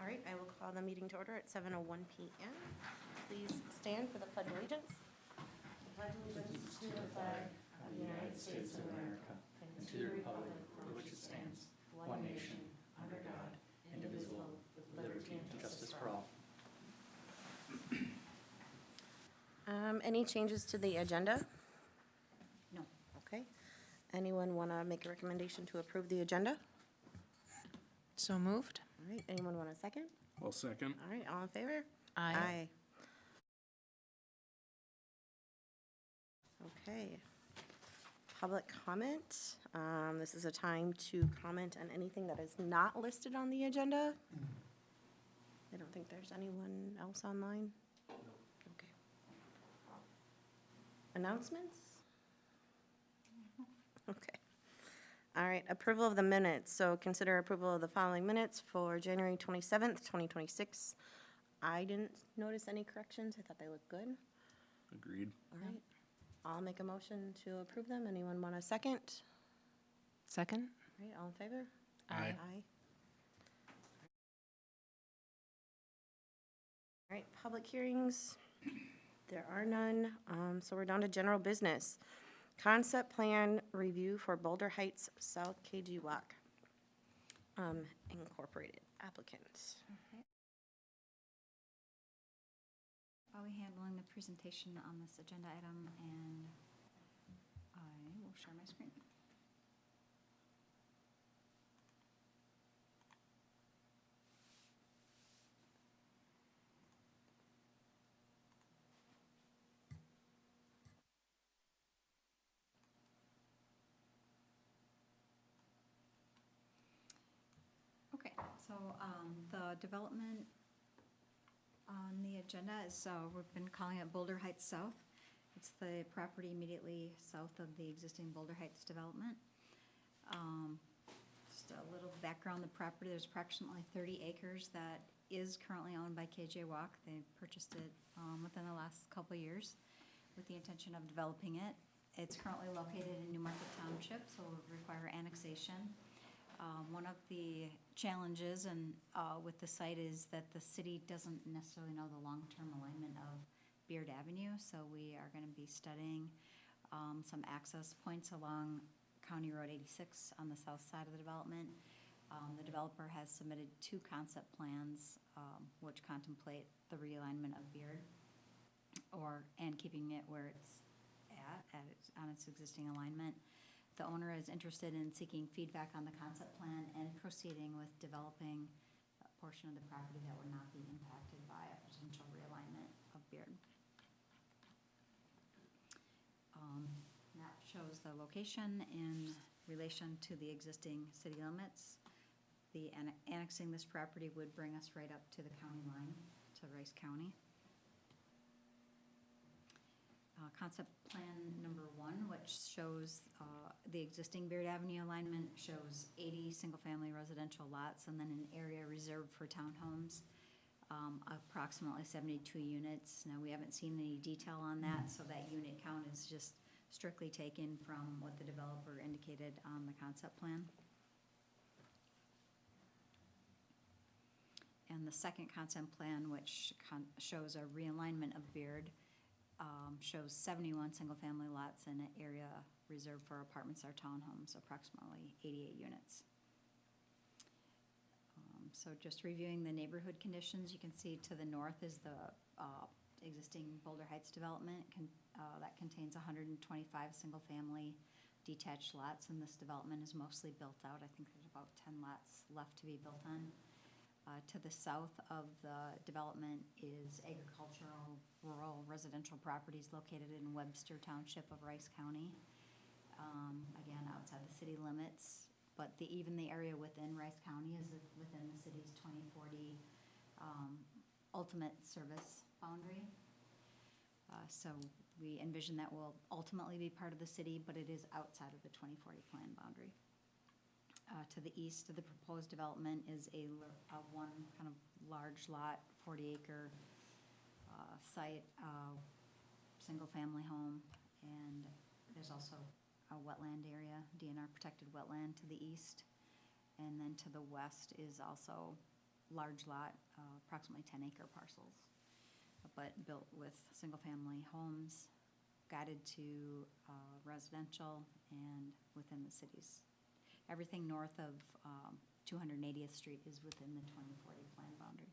All right, I will call the meeting to order at 7:01 p.m. Please stand for the Pledge of Allegiance. Pledge allegiance to the flag of the United States of America and to the republic for which it stands, one nation, under God, indivisible, with liberty and justice for all. Any changes to the agenda? No. Okay. Anyone want to make a recommendation to approve the agenda? So moved. All right, anyone want a second? I'll second. All right, all in favor? Aye. Okay. Public comment. This is a time to comment on anything that is not listed on the agenda. I don't think there's anyone else online. Okay. Announcements? Okay. All right, approval of the minutes. So consider approval of the following minutes for January 27th, 2026. I didn't notice any corrections. I thought they looked good. Agreed. All right. I'll make a motion to approve them. Anyone want a second? Second? All right, all in favor? Aye. Aye. All right, public hearings. There are none. So we're down to general business. Concept plan review for Boulder Heights South KG Walk. Incorporated applicants. I'll be handling the presentation on this agenda item, and I will share my screen. Okay, so the development on the agenda is, we've been calling it Boulder Heights South. It's the property immediately south of the existing Boulder Heights development. Just a little background, the property, there's approximately 30 acres that is currently owned by KJ Walk. They purchased it within the last couple of years with the intention of developing it. It's currently located in New Market Township, so it would require annexation. One of the challenges with the site is that the city doesn't necessarily know the long-term alignment of Beard Avenue, so we are going to be studying some access points along County Road 86 on the south side of the development. The developer has submitted 2 concept plans which contemplate the realignment of Beard and keeping it where it's on its existing alignment. The owner is interested in seeking feedback on the concept plan and proceeding with developing a portion of the property that would not be impacted by a potential realignment of Beard. Map shows the location in relation to the existing city limits. The annexing this property would bring us right up to the county line, to Rice County. Concept plan number 1, which shows the existing Beard Avenue alignment, shows 80 single-family residential lots and then an area reserved for townhomes, approximately 72 units. Now, we haven't seen any detail on that, so that unit count is just strictly taken from what the developer indicated on the concept plan. And the second concept plan, which shows a realignment of Beard, shows 71 single-family lots and an area reserved for apartments or townhomes, approximately 88 units. So just reviewing the neighborhood conditions, you can see to the north is the existing Boulder Heights development that contains 125 single-family detached lots, and this development is mostly built out. I think there's about 10 lots left to be built on. To the south of the development is agricultural, rural, residential properties located in Webster Township of Rice County. Again, outside the city limits, but even the area within Rice County is within the city's 2040 ultimate service boundary. So we envision that will ultimately be part of the city, but it is outside of the 2040 plan boundary. To the east of the proposed development is a one kind of large lot, 40-acre site, single-family home, and there's also a wetland area, DNR protected wetland to the east, and then to the west is also large lot, approximately 10-acre parcels, but built with single-family homes, guided to residential and within the cities. Everything north of 280th Street is within the 2040 plan boundary.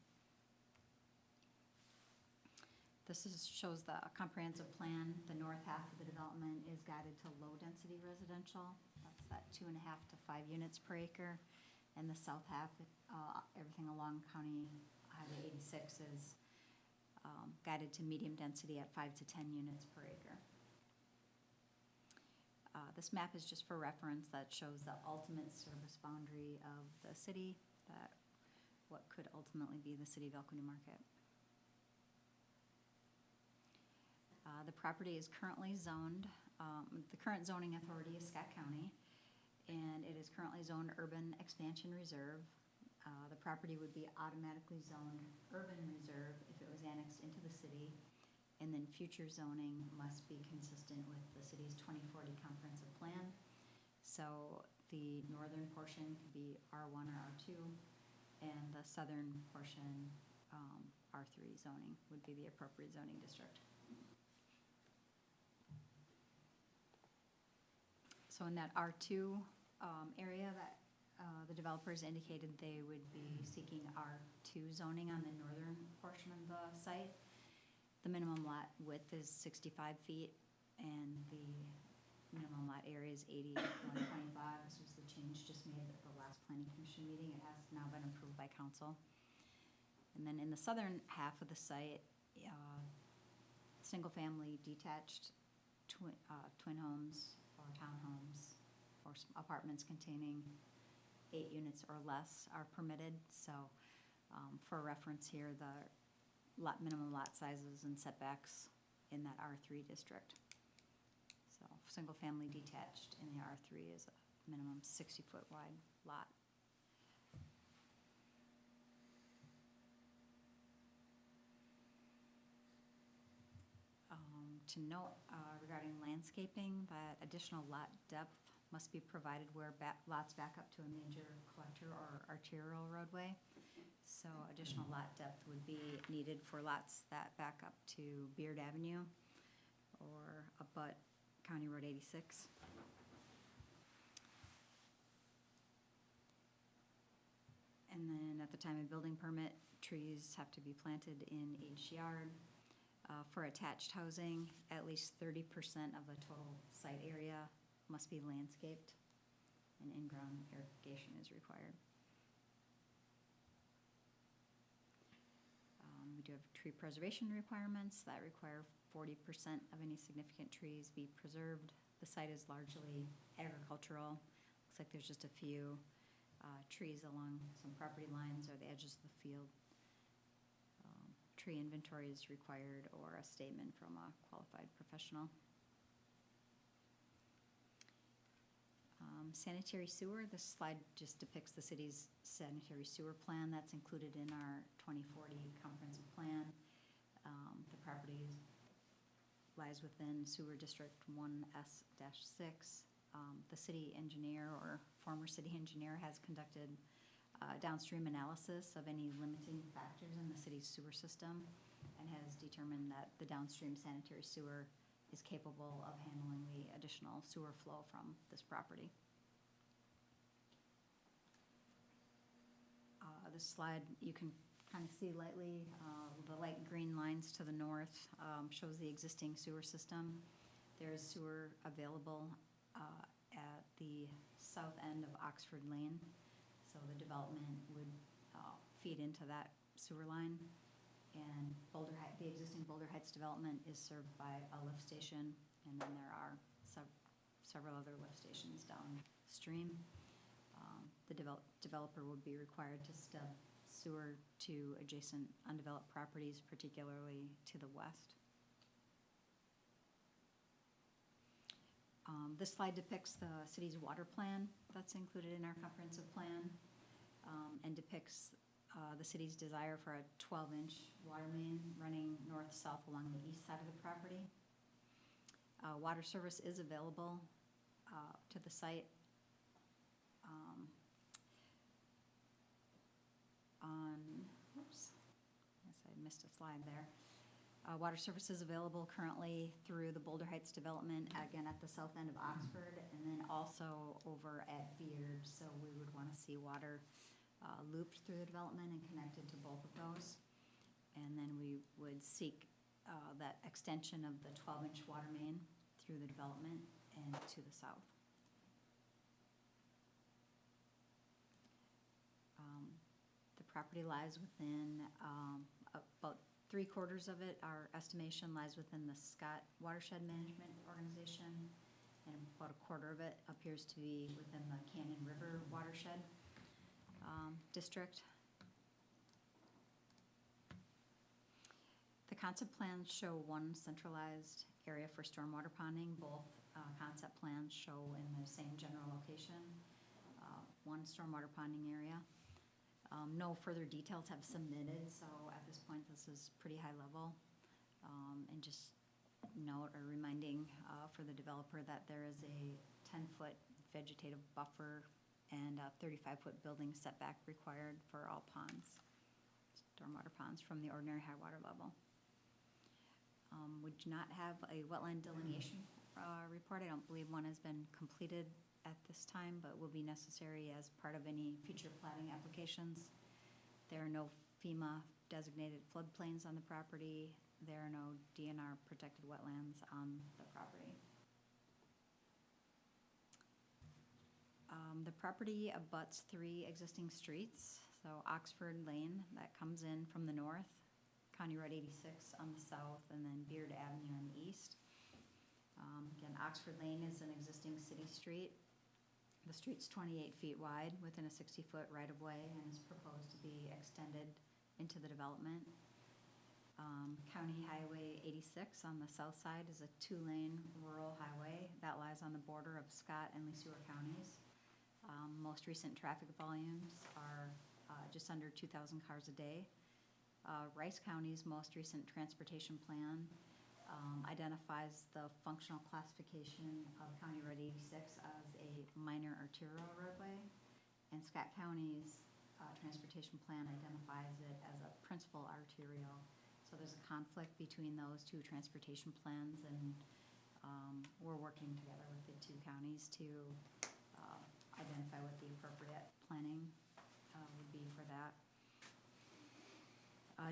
This shows the comprehensive plan. The north half of the development is guided to low-density residential. That's that 2.5 to 5 units per acre. And the south half, everything along County Highway 86 is guided to medium density at 5 to 10 units per acre. This map is just for reference. That shows the ultimate service boundary of the city, that what could ultimately be the city of Elko New Market. The property is currently zoned. The current zoning authority is Scott County, and it is currently zoned Urban Expansion Reserve. The property would be automatically zoned Urban Reserve if it was annexed into the city, and then future zoning must be consistent with the city's 2040 comprehensive plan. So the northern portion could be R1 or R2, and the southern portion, R3 zoning would be the appropriate zoning district. So in that R2 area, that the developers indicated they would be seeking R2 zoning on the northern portion of the site. The minimum lot width is 65 feet, and the minimum lot area is 8125. This was the change just made at the last planning commission meeting. It has now been approved by council. And then in the southern half of the site, single-family detached twin homes or townhomes or apartments containing 8 units or less are permitted. So for reference here, the minimum lot sizes and setbacks in that R3 district. So single-family detached in the R3 is a minimum 60-foot wide lot. To note regarding landscaping, that additional lot depth must be provided where lots back up to a major collector or arterial roadway. So additional lot depth would be needed for lots that back up to Beard Avenue or abut County Road 86. And then at the time of building permit, trees have to be planted in each yard. For attached housing, at least 30% of the total site area must be landscaped, and in-ground irrigation is required. We do have tree preservation requirements that require 40% of any significant trees be preserved. The site is largely agricultural. Looks like there's just a few trees along some property lines or the edges of the field. Tree inventory is required or a statement from a qualified professional. Sanitary sewer, this slide just depicts the city's sanitary sewer plan that's included in our 2040 comprehensive plan. The property lies within sewer district 1S-6. The city engineer or former city engineer has conducted downstream analysis of any limiting factors in the city's sewer system and has determined that the downstream sanitary sewer is capable of handling the additional sewer flow from this property. This slide, you can kind of see lightly, the light green lines to the north shows the existing sewer system. There is sewer available at the south end of Oxford Lane. So the development would feed into that sewer line. And the existing Boulder Heights development is served by a lift station, and then there are several other lift stations downstream. The developer would be required to stub sewer to adjacent undeveloped properties, particularly to the west. This slide depicts the city's water plan that's included in our comprehensive plan and depicts the city's desire for a 12-inch water main running north-south along the east side of the property. Water service is available to the site on missed a slide there. Water services available currently through the Boulder Heights development, again, at the south end of Oxford, and then also over at Beard. So we would want to see water looped through the development and connected to both of those. And then we would seek that extension of the 12-inch water main through the development and to the south. The property lies within about 3/4 of it, our estimation lies within the Scott Watershed Management Organization, and about 1/4 of it appears to be within the Canyon River Watershed District. The concept plans show one centralized area for stormwater ponding. Both concept plans show in the same general location, one stormwater ponding area. No further details have submitted, so at this point, this is pretty high level. And just note or reminding for the developer that there is a 10-foot vegetative buffer and a 35-foot building setback required for all ponds, stormwater ponds from the ordinary high water level. We do not have a wetland delineation report. I don't believe one has been completed at this time, but will be necessary as part of any future plating applications. There are no FEMA designated floodplains on the property. There are no DNR protected wetlands on the property. The property abuts 3 existing streets. So Oxford Lane, that comes in from the north, County Road 86 on the south, and then Beard Avenue on the east. Again, Oxford Lane is an existing city street. The street's 28 feet wide within a 60-foot right-of-way and is proposed to be extended into the development. County Highway 86 on the south side is a 2-lane rural highway that lies on the border of Scott and Lee Seward counties. Most recent traffic volumes are just under 2,000 cars a day. Rice County's most recent transportation plan identifies the functional classification of County Road 86 as a minor arterial roadway, and Scott County's transportation plan identifies it as a principal arterial. So there's a conflict between those 2 transportation plans, and we're working together with the 2 counties to identify what the appropriate planning would be for that.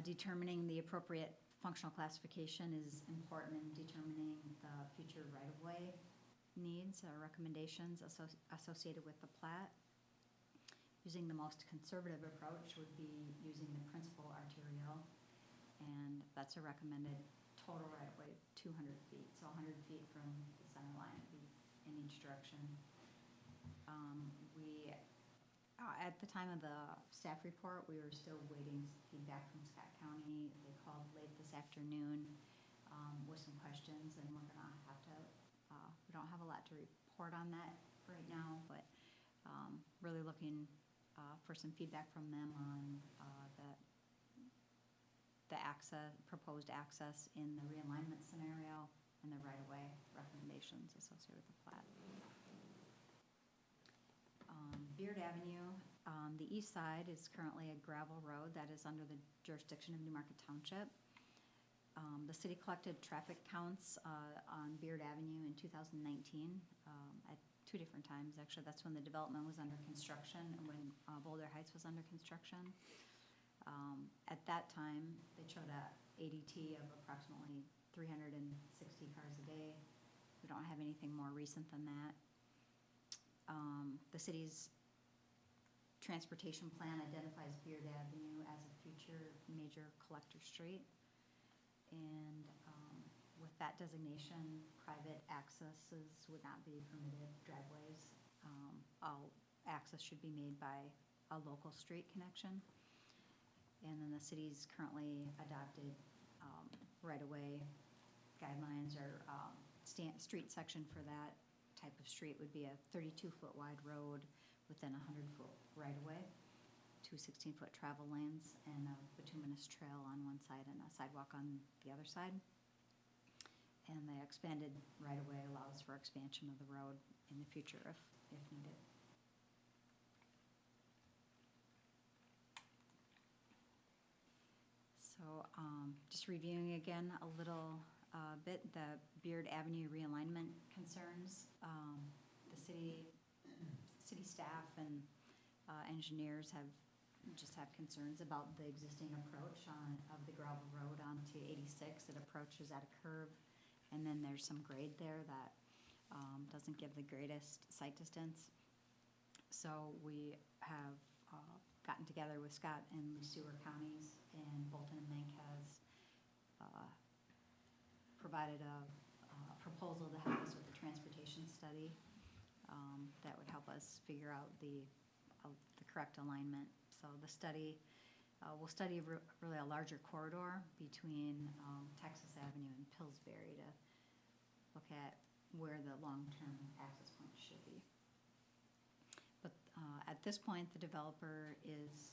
Determining the appropriate functional classification is important in determining the future right-of-way needs or recommendations associated with the plat. Using the most conservative approach would be using the principal arterial, and that's a recommended total right-of-way 200 feet, so 100 feet from the center line in each direction. At the time of the staff report, we were still waiting feedback from Scott County. They called late this afternoon with some questions, and we're gonna have to, we don't have a lot to report on that right now, but really looking for some feedback from them on the proposed access in the realignment scenario and the right-of-way recommendations associated with the plat. Beard Avenue, the east side is currently a gravel road that is under the jurisdiction of Newmarket Township. The city collected traffic counts on Beard Avenue in 2019 at 2 different times. Actually, that's when the development was under construction and when Boulder Heights was under construction. At that time, they showed a ADT of approximately 360 cars a day. We don't have anything more recent than that. The city's transportation plan identifies Beard Avenue as a future major collector street. And with that designation, private accesses would not be permitted, driveways. All access should be made by a local street connection. And then the city's currently adopted right-of-way guidelines or street section for that type of street would be a 32-foot wide road within a 100-foot right-of-way, 2 16-foot travel lanes, and a bituminous trail on one side and a sidewalk on the other side. And the expanded right-of-way allows for expansion of the road in the future if needed. So Just reviewing again a little bit, the Beard Avenue realignment concerns. The city staff and engineers have concerns about the existing approach of the gravel road onto 86. It approaches at a curve, and then there's some grade there that doesn't give the greatest sight distance. So we have gotten together with Scott and the Seward counties, and Bolton and Mink has provided a proposal to help us with the transportation study that would help us figure out the correct alignment. So the study will study really a larger corridor between Texas Avenue and Pillsbury to look at where the long-term access points should be. But at this point, the developer is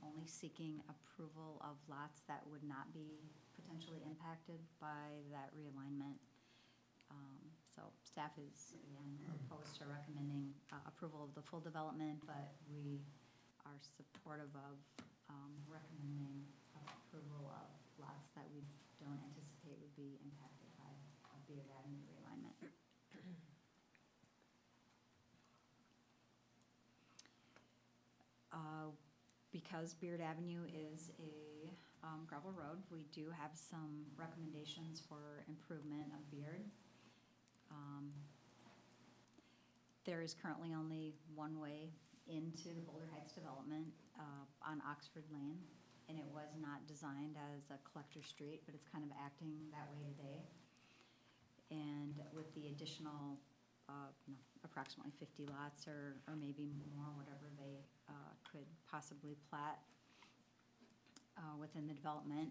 only seeking approval of lots that would not be potentially impacted by that realignment. So staff is, again, opposed to recommending approval of the full development, but we are supportive of recommending approval of lots that we don't anticipate would be impacted by a Beard Avenue realignment. Because Beard Avenue is a gravel road, we do have some recommendations for improvement of Beard. There is currently only one way into the Boulder Heights development on Oxford Lane, and it was not designed as a collector street, but it's kind of acting that way today. And with the additional approximately 50 lots or maybe more, whatever they could possibly plat within the development,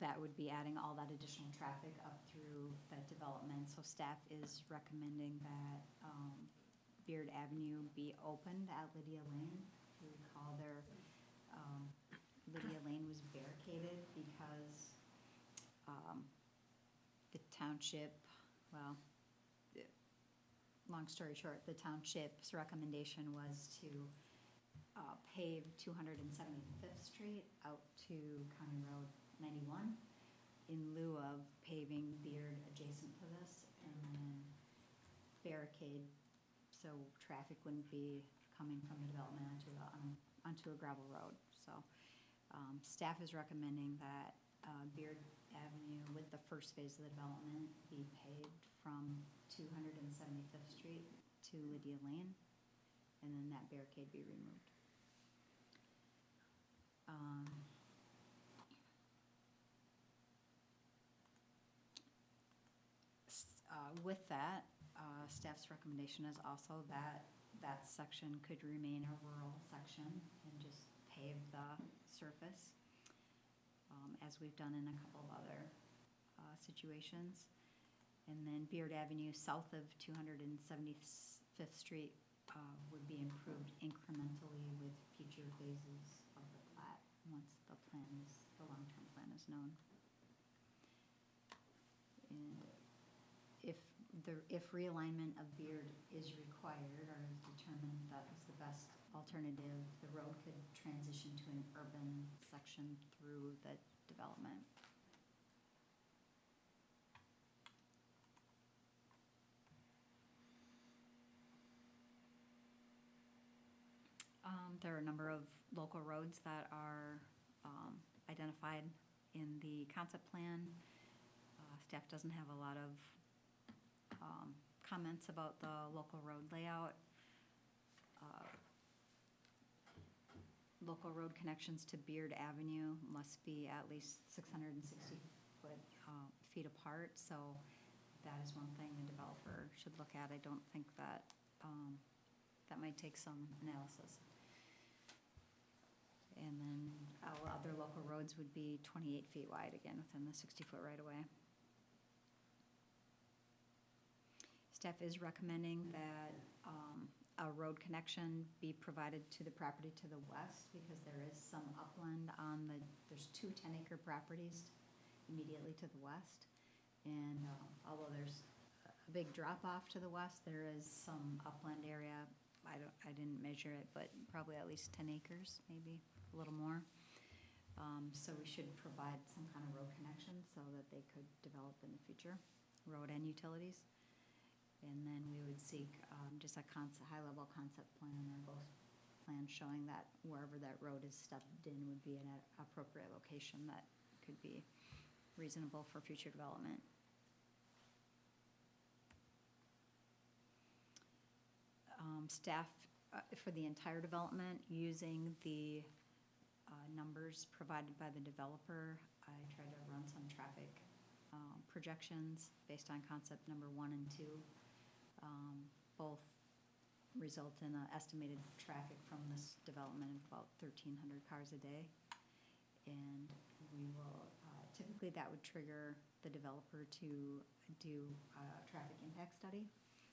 that would be adding all that additional traffic up through that development. So staff is recommending that Beard Avenue be opened at Lydia Lane. If you recall, Lydia Lane was barricaded because the township, well, long story short, the township's recommendation was to pave 275th Street out to County Road 91 in lieu of paving Beard adjacent to this, and then barricade so traffic wouldn't be coming from the development onto a gravel road. So staff is recommending that Beard Avenue with the first phase of the development be paved from 275th Street to Lydia Lane, and then that barricade be removed. With that, staff's recommendation is also that that section could remain a rural section and just pave the surface, as we've done in a couple of other situations. And then Beard Avenue south of 275th Street would be improved incrementally with future phases of the plat once the long-term plan is known. And if realignment of Beard is required or is determined that is the best alternative, the road could transition to an urban section through the development. There are a number of local roads that are identified in the concept plan. Staff doesn't have a lot of comments about the local road layout. Local road connections to Beard Avenue must be at least 660 feet apart, so that is one thing the developer should look at. I don't think that that might take some analysis. And then other local roads would be 28 feet wide, again, within the 60-foot right-of-way. Staff is recommending that a road connection be provided to the property to the west because there is some upland there's two 10-acre properties immediately to the west. And although there's a big drop-off to the west, there is some upland area. I didn't measure it, but probably at least 10 acres, maybe a little more. So we should provide some kind of road connection so that they could develop in the future, road and utilities. And then we would seek just a high-level concept plan or both plans showing that wherever that road is stepped in would be an appropriate location that could be reasonable for future development. Staff for the entire development, using the numbers provided by the developer, I tried to run some traffic projections based on concept number 1 and 2. Both result in an estimated traffic from this development of about 1,300 cars a day. And we will, typically that would trigger the developer to do a traffic impact study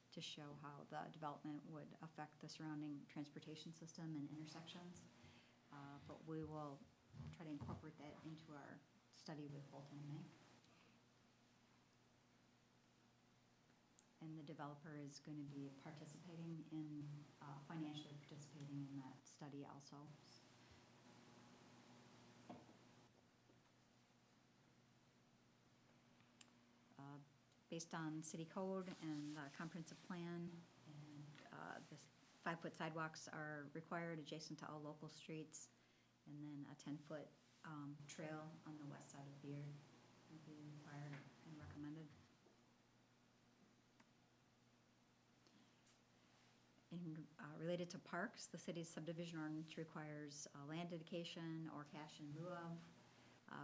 to show how the development would affect the surrounding transportation system and intersections. But we will try to incorporate that into our study with Bolton and May. And the developer is going to be participating in, financially participating in that study also. Based on city code and the comprehensive plan, and the 5-foot sidewalks are required adjacent to all local streets, and then a 10-foot trail on the west side of Beard will be required and recommended. Related to parks, the city's subdivision ordinance requires land dedication or cash in lieu of.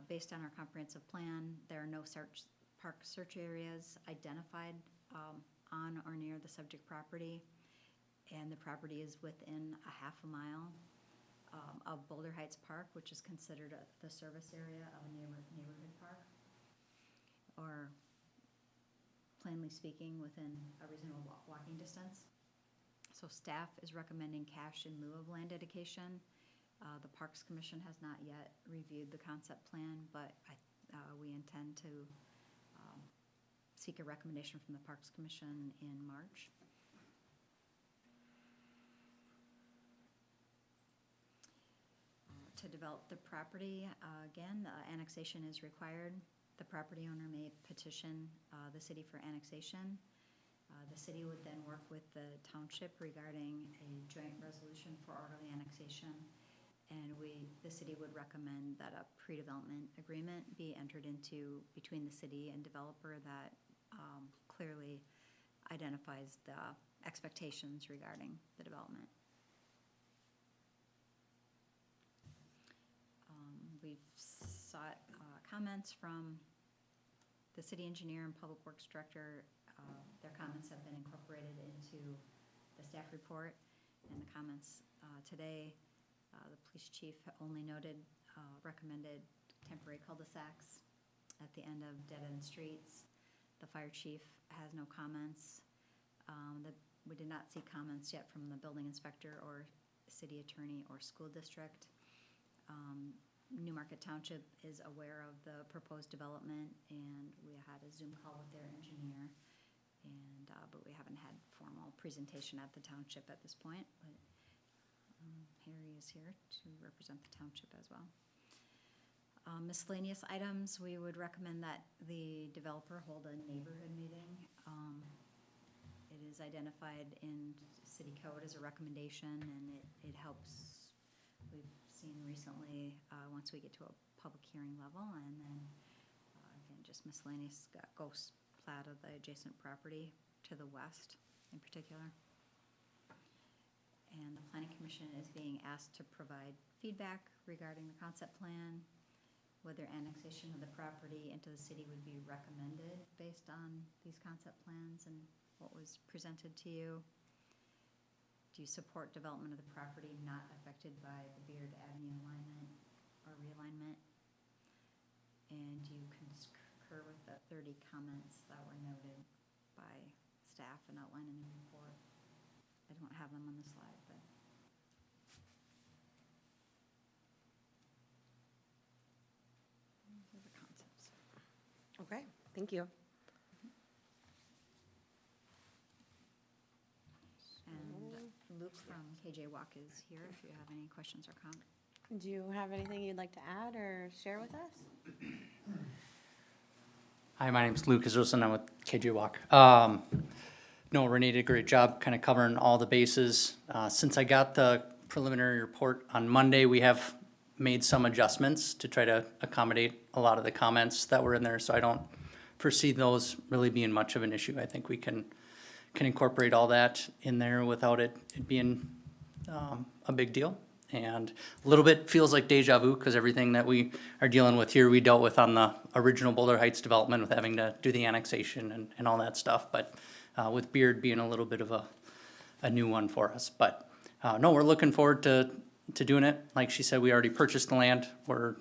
Based on our comprehensive plan, there are no park search areas identified on or near the subject property, and the property is within a half a mile of Boulder Heights Park, which is considered the service area of a neighborhood park, or plainly speaking, within a reasonable walking distance. So staff is recommending cash in lieu of land dedication. The Parks Commission has not yet reviewed the concept plan, but we intend to seek a recommendation from the Parks Commission in March. To develop the property, again, annexation is required. The property owner may petition the city for annexation. The city would then work with the township regarding a joint resolution for orderly annexation, and the city would recommend that a pre-development agreement be entered into between the city and developer that clearly identifies the expectations regarding the development. We've sought comments from the city engineer and public works director. Their comments have been incorporated into the staff report, and the comments today, the police chief only recommended temporary cul-de-sacs at the end of dead-end streets. The fire chief has no comments. We did not see comments yet from the building inspector or city attorney or school district. Newmarket Township is aware of the proposed development, and we had a Zoom call with their engineer, and but we haven't had formal presentation at the township at this point. But Harry is here to represent the township as well. Miscellaneous items, we would recommend that the developer hold a neighborhood meeting. It is identified in city code as a recommendation, and it helps. We've seen recently, once we get to a public hearing level, and then again, just miscellaneous ghost plat of the adjacent property to the west in particular. And the Planning Commission is being asked to provide feedback regarding the concept plan, whether annexation of the property into the city would be recommended based on these concept plans and what was presented to you. Do you support development of the property not affected by the Beard Avenue alignment or realignment? And do you concur with the 30 comments that were noted by staff and outlined in the report? I don't have them on the slide, but. These are the concepts. Okay, thank you. And Luke from KJ Walk is here if you have any questions or comments. Do you have anything you'd like to add or share with us? Hi, my name's Luke Israelson. I'm with KJ Walk. No, Renee did a great job kind of covering all the bases. Since I got the preliminary report on Monday, we have made some adjustments to try to accommodate a lot of the comments that were in there, so I don't foresee those really being much of an issue. I think we can incorporate all that in there without it being a big deal. And a little bit feels like deja vu, because everything that we are dealing with here, we dealt with on the original Boulder Heights development with having to do the annexation and all that stuff. But with Beard being a little bit of a new one for us. But no, we're looking forward to doing it. Like she said, we already purchased the land. We're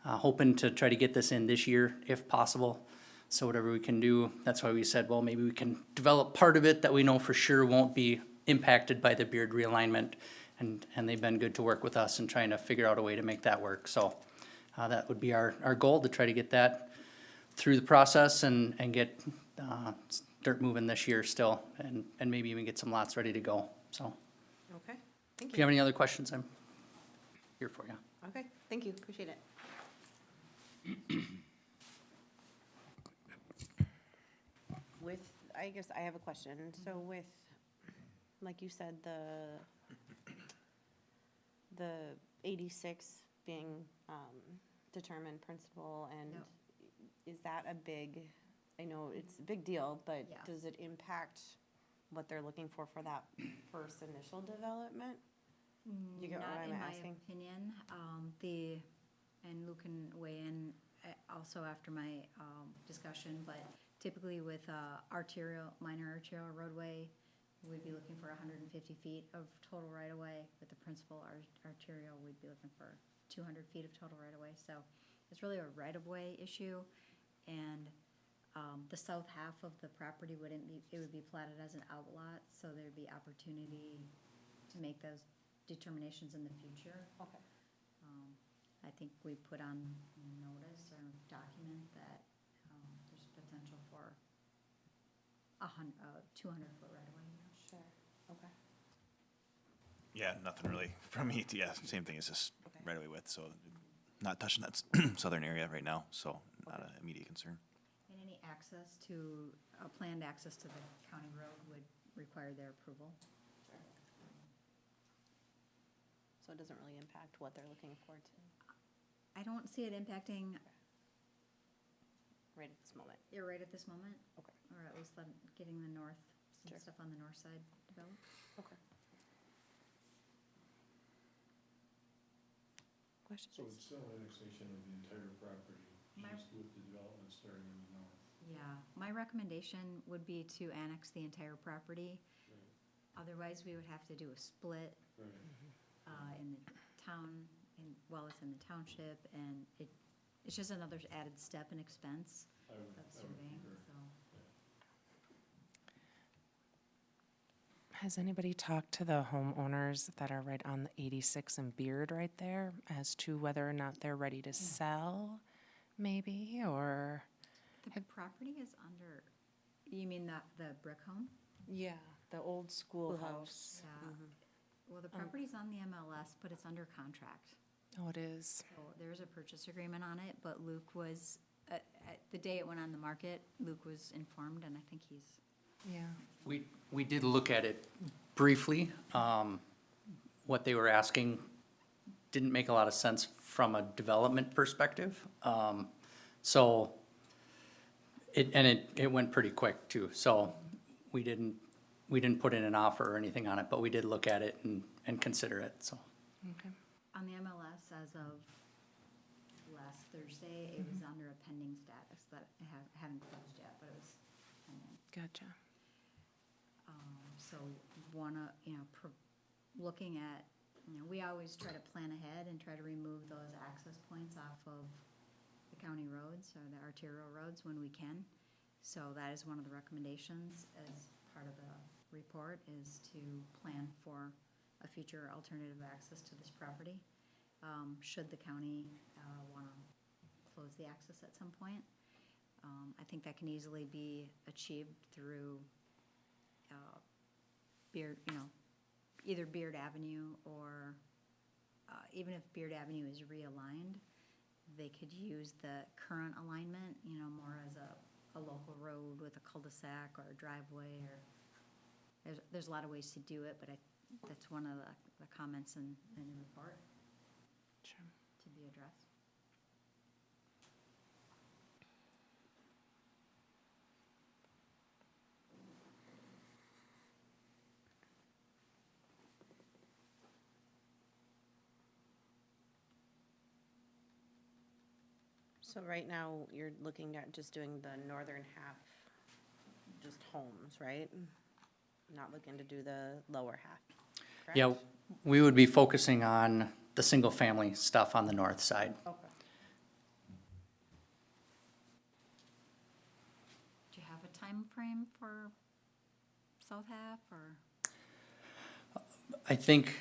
hoping to try to get this in this year if possible. So whatever we can do, that's why we said, well, maybe we can develop part of it that we know for sure won't be impacted by the Beard realignment. And they've been good to work with us in trying to figure out a way to make that work. So that would be our goal, to try to get that through the process and get dirt moving this year still, and maybe even get some lots ready to go. So Okay, thank if you you. have any other questions, I'm here for you. Okay, thank you, appreciate it. With, I guess I have a question. So with, like you said, the 86 being determined principal, and Yep. is that a big, I know it's a big deal, but Yeah. does it impact what they're looking for that first initial development? You get what Not I'm in my asking? opinion. And Luke can weigh in also after my discussion, but typically with minor arterial roadway, we'd be looking for 150 feet of total right-of-way. With the principal arterial, we'd be looking for 200 feet of total right-of-way. So it's really a right-of-way issue. And the south half of the property it would be platted as an outlot, so there'd be opportunity to make those determinations in the future. Okay. I think we put on notice or document that there's potential for 200-foot right-of-way. Sure, okay. Yeah, nothing really from me. Yeah, same thing as just Okay. right away with, so not touching that southern area right now, so not Okay. an immediate concern. And any planned access to the county road would require their approval. Sure. So it doesn't really impact what they're looking for I don't see it impacting right at this moment? right at this moment. Okay. Or at least getting some Sure. stuff on the north side developed. Okay. Questions? So it's still annexation of the entire property, My- just with the development starting in the north. Yeah, my recommendation would be to annex the entire property. Right, Otherwise, we would have to do a split right. in the town, it's in the township, and it's just another added step and expense I would of surveying, concur. so. Has anybody talked to the homeowners that are right on the 86 and Beard right there as to whether or not they're ready to sell, maybe, or? The property is under, you mean the brick home? Yeah, the old Schoolhouse. schoolhouse. Yeah. Well, the property's on the MLS, but it's under contract. Oh, it is. So there's a purchase agreement on it, but Luke was, at the day it went on the market, Luke was informed, and I think he's, Yeah. We did look at it briefly. What they were asking didn't make a lot of sense from a development perspective. So it went pretty quick too. So we didn't put in an offer or anything on it, but we did look at it and consider it, so. Okay. on the MLS as of last Thursday, it was under a pending status that it hadn't closed yet, but it was pending. Gotcha. So looking at, we always try to plan ahead and try to remove those access points off of the county roads or the arterial roads when we can. So that is one of the recommendations as part of the report, is to plan for a future alternative access to this property. Should the county want to close the access at some point. I think that can easily be achieved through Beard, either Beard Avenue or even if Beard Avenue is realigned, they could use the current alignment, you know, more as a local road with a cul-de-sac or a driveway, or, there's a lot of ways to do it, but that's one of the comments in the report Sure. to be addressed. So right now, you're looking at just doing the northern half, just homes, right? Not looking to do the lower half, correct? Yeah, we would be focusing on the single-family stuff on the north side. Okay. Do you have a time frame for South Half, or? I think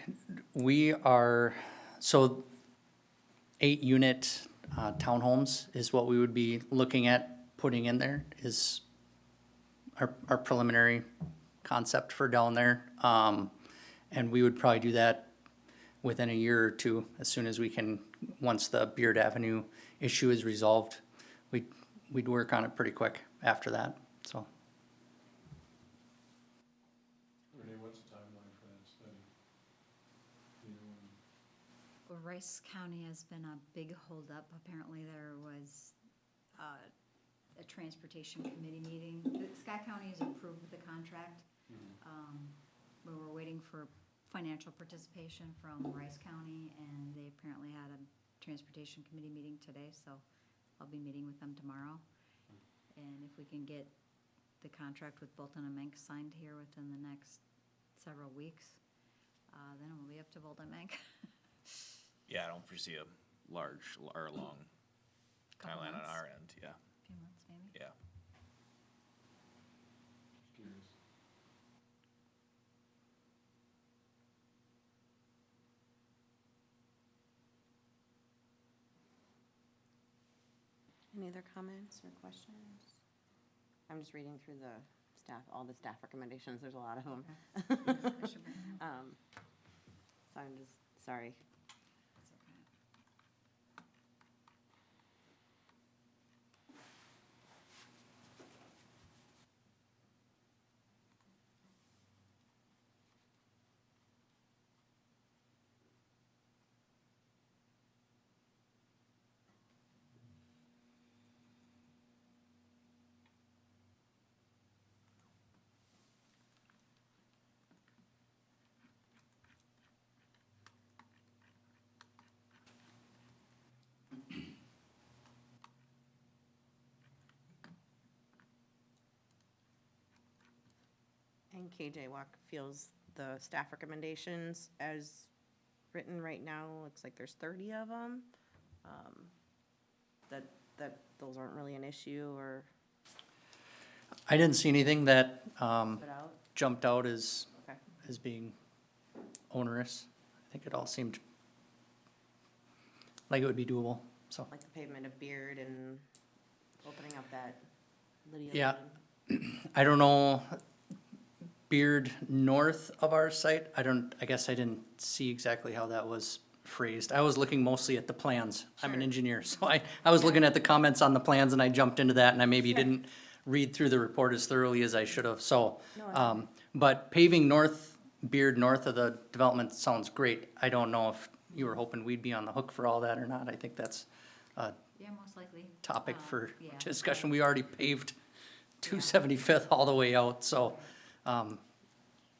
we are, so 8-unit townhomes is what we would be looking at putting in there, is our preliminary concept for down there. And we would probably do that within a year or two, as soon as we can, once the Beard Avenue issue is resolved. We'd work on it pretty quick after that, so. Renee, what's the timeline for that study? You know, Well, Rice County has been a big holdup. Apparently, there was a transportation committee meeting. Scott County has approved the contract. We were waiting for financial participation from Rice County, and they apparently had a transportation committee meeting today, so I'll be meeting with them tomorrow. And if we can get the contract with Bolton and Mank signed here within the next several weeks, then it will be up to Bolton and Mank. Yeah, I don't foresee a large or a long Couple timeline on months. our end, yeah, Few months, maybe. yeah. just curious. Any other comments or questions? I'm just reading through the staff, all the staff recommendations, there's a lot of them. I should bring them. So I'm just, sorry. That's okay. And KJ Walk feels the staff recommendations as written right now, looks like there's 30 of them. That those aren't really an issue or I didn't see anything that put out, jumped out as okay. being onerous. I think it all seemed like it would be doable, so. Like the pavement of Beard and opening up that Lydia Yeah. Lane. I don't know, Beard north of our site, I guess I didn't see exactly how that was phrased. I was looking mostly at the plans. I'm an Sure. engineer, so I was looking at the comments on the plans and I jumped into that and I maybe didn't read through the report as thoroughly as I should have, so. No, it's okay. But paving north, Beard north of the development sounds great. I don't know if you were hoping we'd be on the hook for all that or not. I think that's a Yeah, most likely. topic for Yeah. discussion. We already paved 275th all the way out, so, you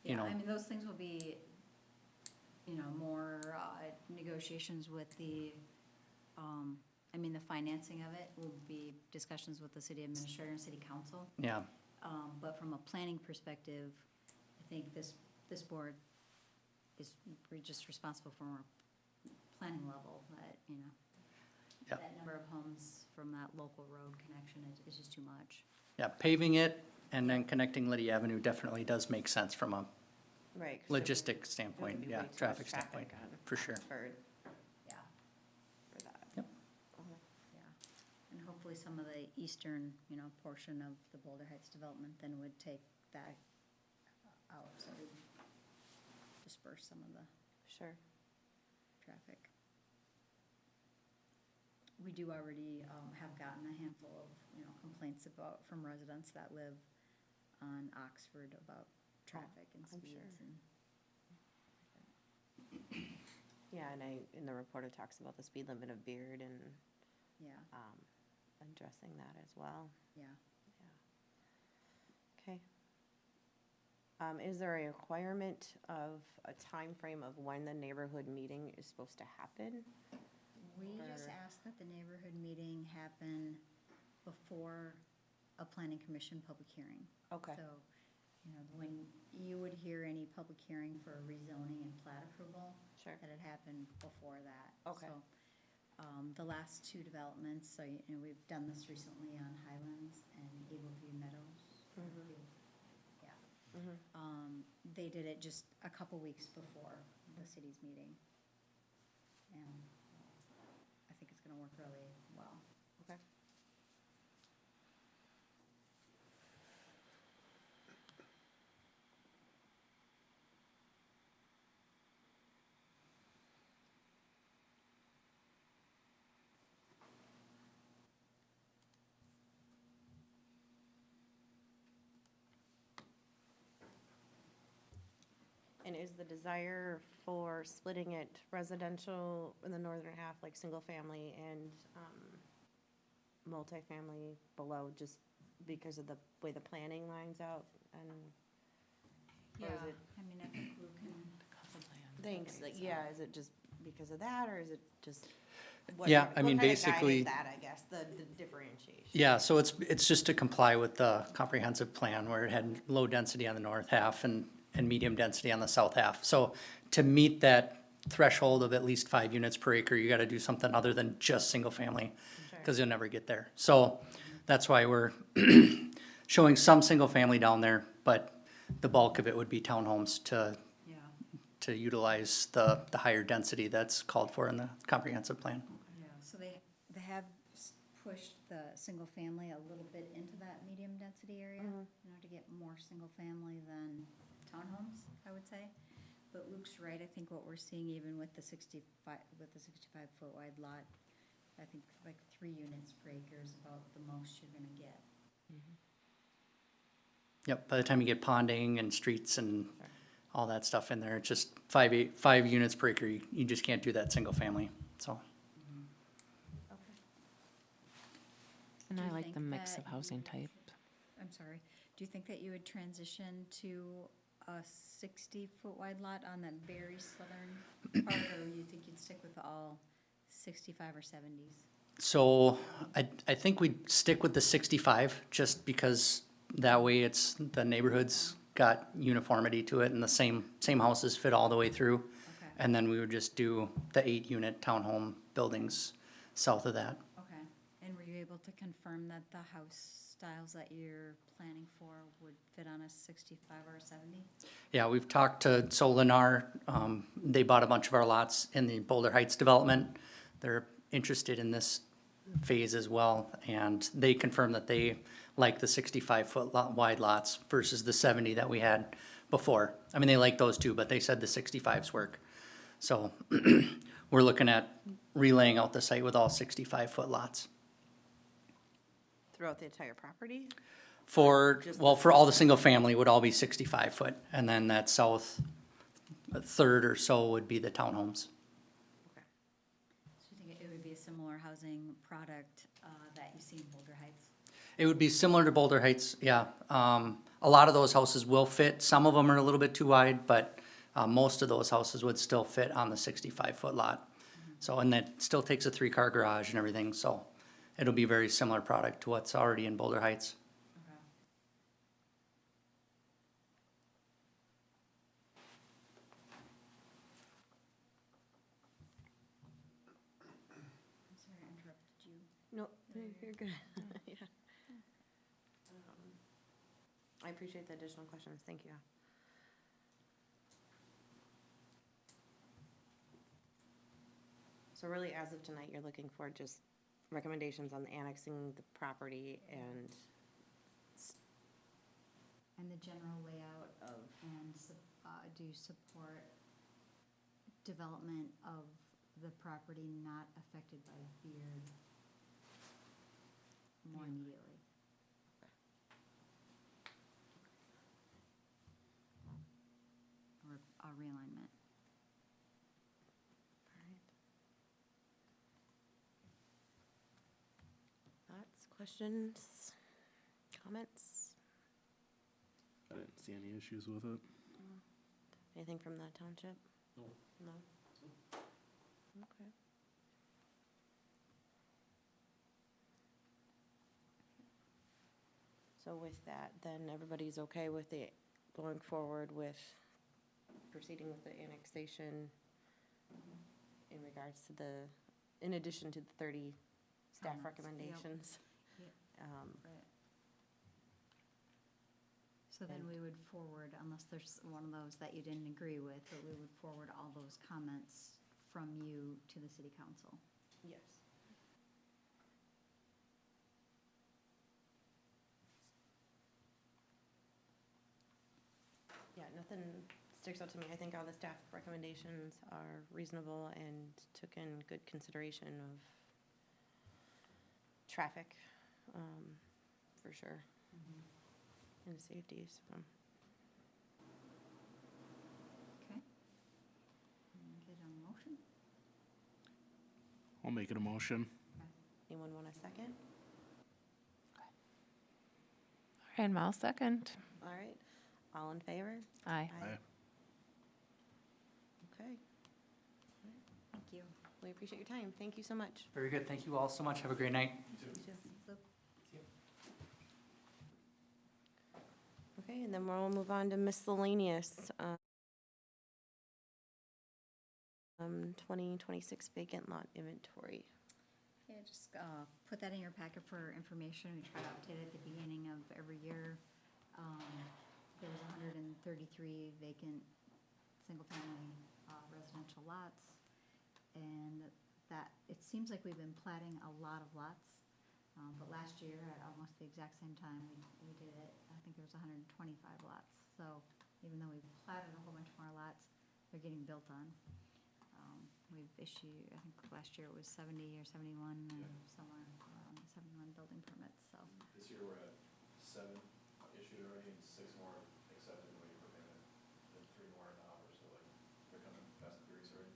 Yeah, know. I mean, those things will be, you know, more negotiations with the, the financing of it will be discussions with the city administrator and city council. Yeah, But from a planning perspective, I think this board is, we're just responsible for more planning level, that, you know. Yeah. That number of homes from that local road connection is just too much. yeah, paving it and then connecting Lydia Avenue definitely does make sense from a Right. 'cause it logistic would standpoint, be yeah, way too much traffic standpoint, on for sure. Oxford Yeah. for that. Yep. Okay. Yeah, and hopefully some of the eastern, you know, portion of the Boulder Heights development then would take that out, so we disperse some of the Sure. traffic. we do already have gotten a handful of, complaints from residents that live on Oxford about traffic and I'm speeds sure. and. Yeah, and in the report it talks about the speed limit of Beard and, Yeah, addressing that as well. yeah. Okay. Is there a requirement of a time frame of when the neighborhood meeting is supposed to happen? We just Or- asked that the neighborhood meeting happen before a planning commission public hearing. Okay. So, when you would hear any public hearing for rezoning and plat approval, Sure. that it happened before that. Okay. So, the last two developments, so, we've done this recently on Highlands and Eagleview Meadows. Yeah. They did it just a couple weeks before the city's meeting. And I think it's gonna work really well. Okay. And is the desire for splitting it residential in the northern half, like single family and multifamily below, just because of the way the planning lines out and? Or is it- I mean, I think Lou can. Thanks, like, yeah, is it just because of that, or is it just? Yeah, what I mean, kinda guided basically- that, I guess, the differentiation. Yeah, so it's just to comply with the comprehensive plan where it had low density on the north half and medium density on the south half. So to meet that threshold of at least 5 units per acre, you gotta do something other than just single family, cause you'll never get there. So that's why we're showing some single family down there, but the bulk of it would be townhomes Yeah. to utilize the higher density that's called for in the comprehensive plan. Yeah, so they have pushed the single family a little bit into that medium density area, to get more single family than townhomes, I would say. But Luke's right, I think what we're seeing even with the 65-foot wide lot, I think like 3 units per acre is about the most you're gonna get. Yep, by the time you get ponding and streets and all that stuff in there, it's just 5 units per acre, you just can't do that single family, so. And Do I you like think the mix that of housing you- type. I'm sorry, do you think that you would transition to a 60-foot wide lot on that very southern part, or you think you'd stick with all 65 or 70s? So I think we'd stick with the 65, just because that way the neighborhood's got uniformity to it and the same houses fit all the way through. Okay, And then we would just do the 8-unit townhome buildings south of that. okay. And were you able to confirm that the house styles that you're planning for would fit on a 65 or a 70? Yeah, we've talked to Solinar, they bought a bunch of our lots in the Boulder Heights development. They're interested in this phase as well, and they confirmed that they like the 65-foot wide lots versus the 70 that we had before. I mean, they like those too, but they said the 65s work. So we're looking at relaying out the site with all 65-foot lots. Throughout the entire property? For all the single family would all be 65-foot, and then that south third or so would be the townhomes. Okay. So you think it would be a similar housing product that you see in Boulder Heights? It would be similar to Boulder Heights, yeah. A lot of those houses will fit. Some of them are a little bit too wide, but most of those houses would still fit on the 65-foot lot. So, and that still takes a 3-car garage and everything, so it'll be very similar product to what's already in Boulder Heights. Okay. I'm sorry, I interrupted you. No, you're good. Yeah. I appreciate the additional questions, thank you. So really, as of tonight, you're looking for just recommendations on annexing the property and, And the general layout of, and do you support development of the property not affected by Beard more immediately. Or a realignment. Thoughts, questions, comments? I didn't see any issues with it. Anything from the township? No. No? Okay. So with that, then everybody's okay with it going forward with proceeding with the annexation in regards to the, in addition to the 30 staff Comments, yep. recommendations? Yep. Um, So then we would forward, unless there's one of those that you didn't agree with, but we would forward all those comments from you to the city council. Yes. Yeah, nothing sticks out to me. I think all the staff recommendations are reasonable and took in good consideration of traffic, for sure, and safety, so. Okay. Get a motion? I'll make it a motion. Anyone want a second? And I'll second. All right, all in favor? Aye. Aye. Okay, Thank you. we appreciate your time. Thank you so much. Very good. Thank you all so much. Have a great night. Okay, and then we'll move on to miscellaneous. 2026 vacant lot inventory. Yeah, just put that in your packet for information. We try to update it at the beginning of every year. There was 133 vacant single-family residential lots. And that, it seems like we've been platting a lot of lots. But last year, at almost the exact same time, we did it, I think there was 125 lots. So even though we've platted a whole bunch more lots, they're getting built on. We've issued, I think last year it was 70 or 71, and somewhere around 71 building permits, so. This year we're at 7 issued already and 6 more accepted waiting for payment. And 3 more in the hopper, so like they're coming fast and furious already.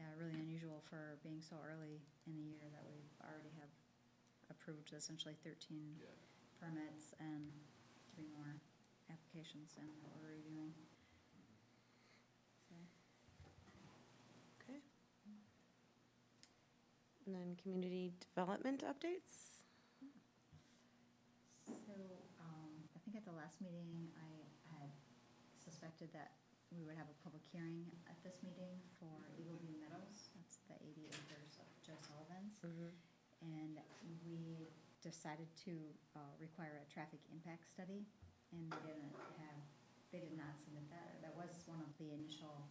Yeah, really unusual for being so early in the year that we already have approved essentially 13 permits and 3 more applications and that we're reviewing. So, Okay. And then community development updates? So, I think at the last meeting, I had suspected that we would have a public hearing at this meeting for Eagle View Meadows. That's the 80 acres of Joe Sullivan's. And we decided to require a traffic impact study, and they did not submit that. That was one of the initial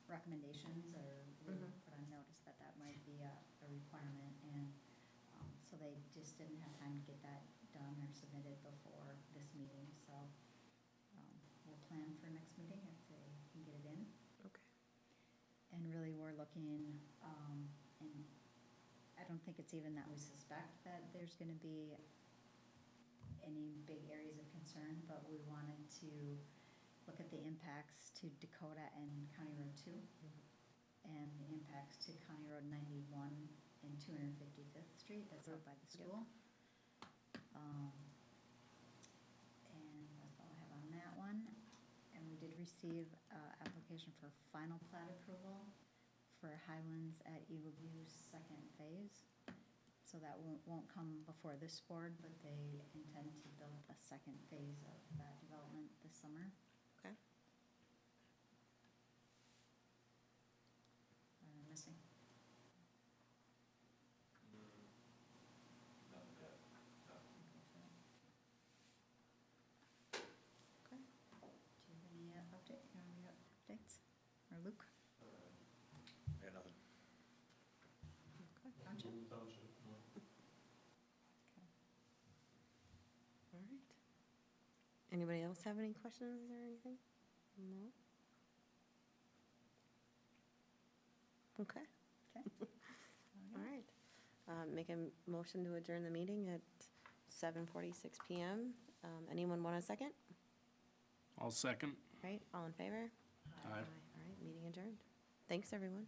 recommendations, or we were put on notice that that might be a requirement, and so they just didn't have time to get that done or submitted before this meeting, so we'll plan for next meeting if they can get it in. Okay. And really, we're looking, and I don't think it's even that we suspect that there's gonna be any big areas of concern, but we wanted to look at the impacts to Dakota and County Road 2, and the impacts to County Road 91 and 255th Street, that's out by the school. And that's all I have on that one. And we did receive application for final plat approval for Highlands at Eagle View's second phase. So that won't come before this board, but they intend to build a second phase of that development this summer. Okay. Missing. Nothing yet. No. Okay. Do you have any updates? Or Luke? Yeah, nothing. Township? Township, no. All right. Anybody else have any questions or anything? No? Okay. Okay. All right. make a motion to adjourn the meeting at 7:46 PM. Anyone want a second? I'll second. Right, all in favor? Aye. All right, meeting adjourned. Thanks, everyone.